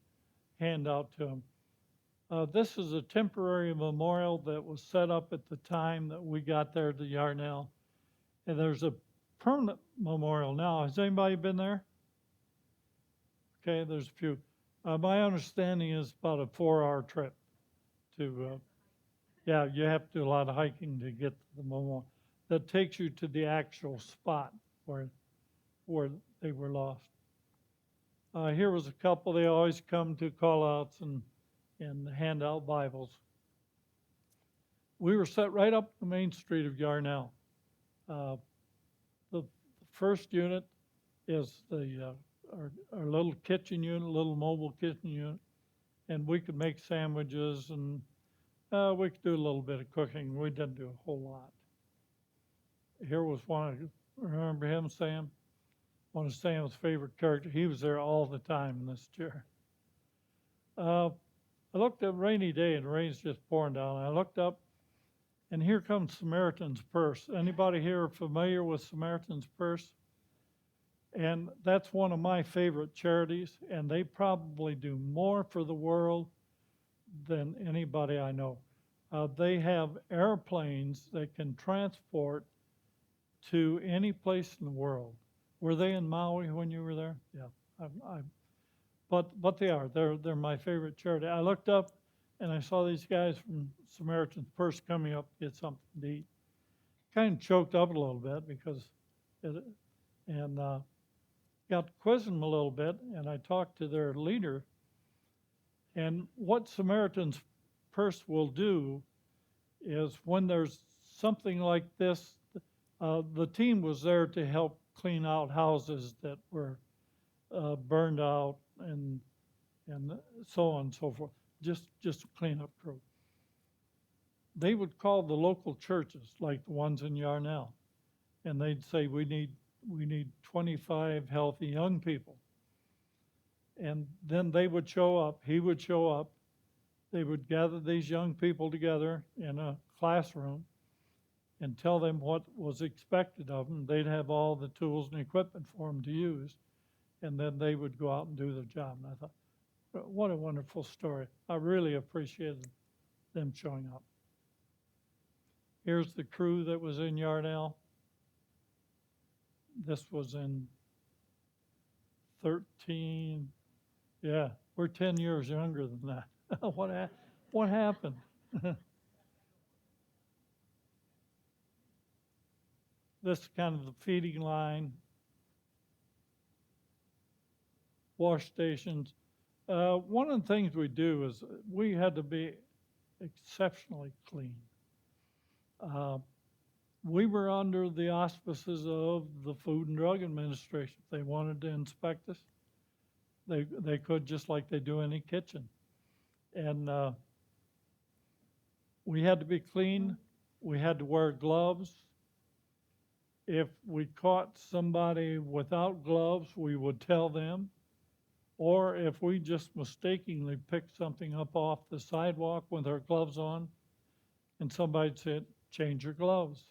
hand out to them. This is a temporary memorial that was set up at the time that we got there to Yarnell. And there's a permanent memorial now. Has anybody been there? Okay, there's a few. My understanding is about a 4-hour trip to, yeah, you have to do a lot of hiking to get to the memorial. That takes you to the actual spot where they were lost. Here was a couple. They always come to call-outs and hand out Bibles. We were set right up the main street of Yarnell. The first unit is our little kitchen unit, little mobile kitchen unit, and we could make sandwiches and we could do a little bit of cooking. We didn't do a whole lot. Here was one. Remember him, Sam? One of Sam's favorite characters. He was there all the time in this chair. I looked at a rainy day and the rain's just pouring down. I looked up and here comes Samaritan's Purse. Anybody here familiar with Samaritan's Purse? And that's one of my favorite charities, and they probably do more for the world than anybody I know. They have airplanes that can transport to any place in the world. Were they in Maui when you were there? Yeah, but they are. They're my favorite charity. I looked up and I saw these guys from Samaritan's Purse coming up to get something to eat. Kind of choked up a little bit because, got to quiz them a little bit, and I talked to their leader. And what Samaritan's Purse will do is when there's something like this, the team was there to help clean out houses that were burned out and so on and so forth, just a cleanup crew. They would call the local churches, like the ones in Yarnell, and they'd say, we need 25 healthy young people. And then they would show up, he would show up, they would gather these young people together in a classroom and tell them what was expected of them. They'd have all the tools and equipment for them to use, and then they would go out and do their job. And I thought, what a wonderful story. I really appreciated them showing up. Here's the crew that was in Yarnell. This was in 13. Yeah, we're 10 years younger than that. What happened? This is kind of the feeding line, wash stations. One of the things we do is we had to be exceptionally clean. Uh, we were under the auspices of the Food and Drug Administration. If they wanted to inspect us, they could, just like they do any kitchen. And we had to be clean. We had to wear gloves. If we caught somebody without gloves, we would tell them. Or if we just mistakenly picked something up off the sidewalk with our gloves on, and somebody said, change your gloves.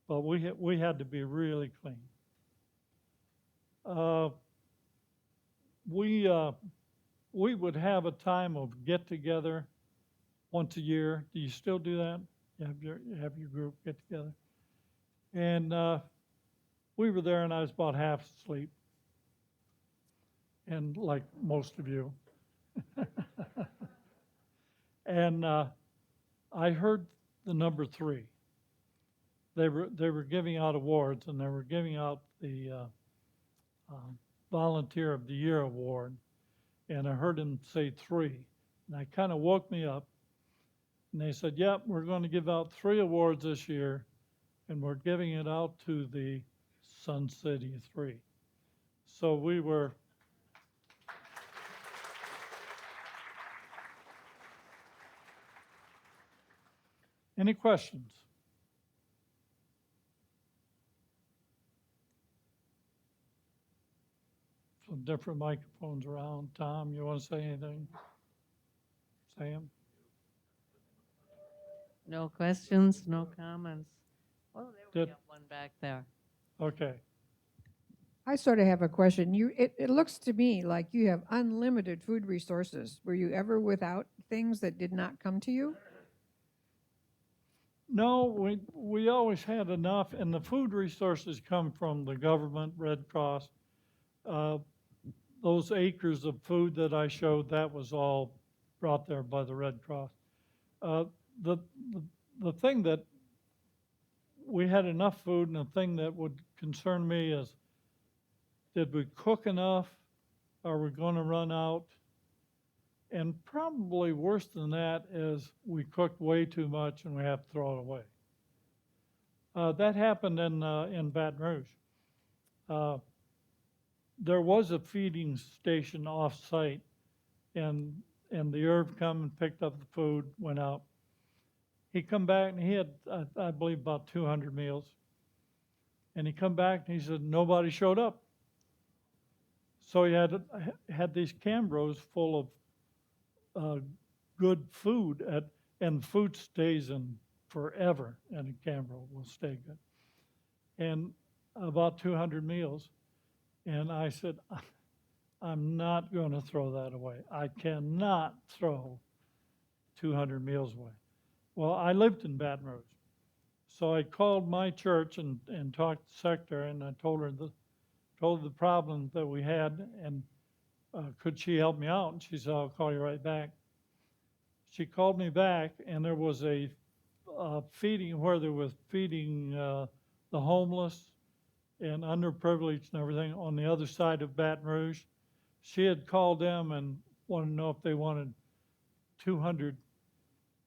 But we had to be really clean. We would have a time of get together once a year. Do you still do that? You have your group get together. And we were there, and I was about half asleep, and like most of you. And I heard the number 3. They were giving out awards, and they were giving out the Volunteer of the Year award, and I heard him say 3, and I kind of woke me up. And they said, "Yep, we're going to give out 3 awards this year, and we're giving it out to the Sun City 3." So we were. Any questions? Some different microphones around. Tom, you want to say anything? Sam? No questions, no comments. Oh, there we Did- got one back there. Okay. I sort of have a question. It looks to me like you have unlimited food resources. Were you ever without things that did not come to you? No, we always had enough, and the food resources come from the government, Red Cross. Those acres of food that I showed, that was all brought there by the Red Cross. Uh, the, the, the thing that we had enough food, and the thing that would concern me is, did we cook enough? Are we going to run out? And probably worse than that is we cooked way too much and we have to throw it away. That happened in Baton Rouge. There was a feeding station off-site, and the Irv come and picked up the food, went out. He come back and he had, I believe, about 200 meals. And he come back and he said, nobody showed up. So he had these Cambros full of good food, and food stays in forever, and a Cambro will stay good. And about 200 meals. And I said, I'm not going to throw that away. I cannot throw 200 meals away. Well, I lived in Baton Rouge. So I called my church and talked to the secretary, and I told her the problem that we had, and could she help me out? And she said, I'll call you right back. She called me back, and there was a feeding where they were feeding the homeless and underprivileged and everything on the other side of Baton Rouge. She had called them and wanted to know if they wanted 200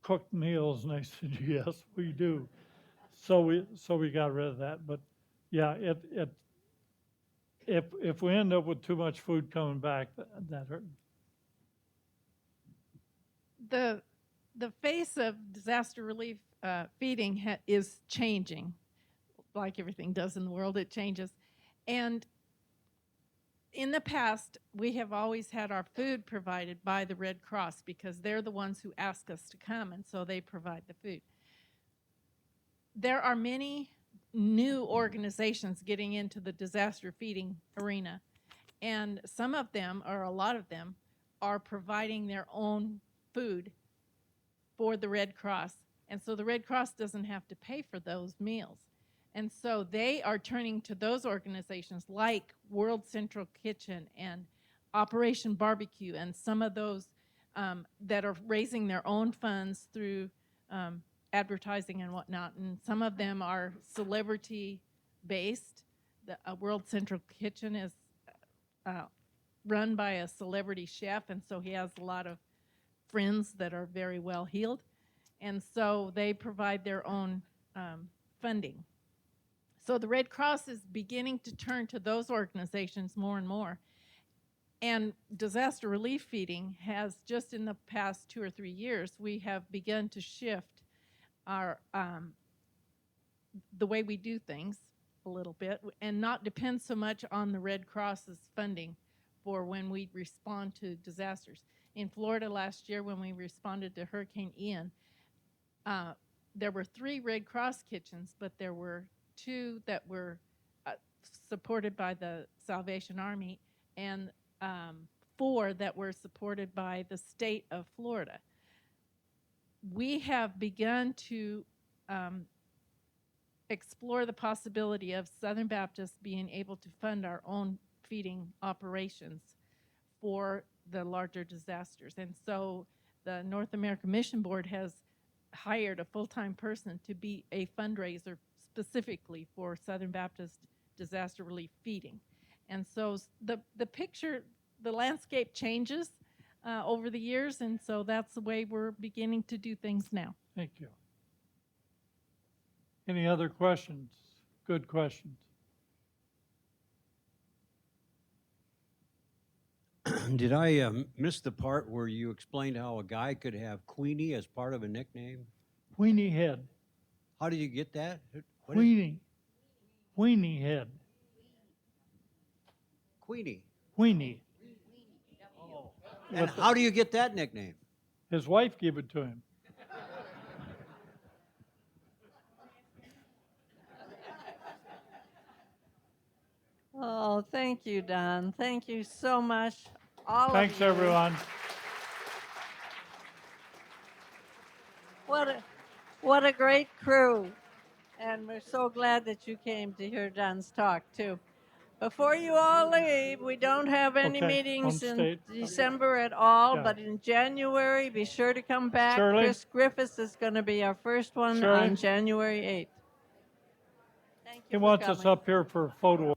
cooked meals, and they said, yes, we do. So we got rid of that. But yeah, if we end up with too much food coming back, that hurt. The face of disaster relief feeding is changing, like everything does in the world. It changes, and in the past, we have always had our food provided by the Red Cross because they're the ones who ask us to come, and so they provide the food. There are many new organizations getting into the disaster feeding arena, and some of them, or a lot of them, are providing their own food for the Red Cross. And so the Red Cross doesn't have to pay for those meals. And so they are turning to those organizations like World Central Kitchen and Operation Barbecue and some of those that are raising their own funds through advertising and whatnot. And some of them are celebrity based. The World Central Kitchen is run by a celebrity chef, and so he has a lot of friends that are very well heeled. And so they provide their own funding. So the Red Cross is beginning to turn to those organizations more and more. And disaster relief feeding has, just in the past 2 or 3 years, we have begun to shift our the way we do things a little bit and not depend so much on the Red Cross's funding for when we respond to disasters. In Florida last year, when we responded to Hurricane Ian, there were 3 Red Cross kitchens, but there were 2 that were supported by the Salvation Army and 4 that were supported by the state of Florida. We have begun to explore the possibility of Southern Baptists being able to fund our own feeding operations for the larger disasters. And so the North American Mission Board has hired a full-time person to be a fundraiser specifically for Southern Baptist disaster relief feeding. And so the picture, the landscape changes over the years, and so that's the way we're beginning to do things now. Thank you. Any other questions? Good questions. Did I miss the part where you explained how a guy could have Queenie as part of a nickname? Queenie Head. How did you get that? What is- Queenie. Queenie Head. Queenie. Queenie. And how do you get that nickname? His wife gave it to him. Oh, thank you, Don. Thank you so much, all Thanks, of you. everyone. What a great crew. And we're so glad that you came to hear Don's talk, too. Before you all leave, we don't have any Okay, meetings on in stage. December at all, Yeah. but in January, be sure to come back. Shirley? Chris Griffiths is going to be our first one Shirley? on January 8th. Thank you He for wants us coming. up here for a photo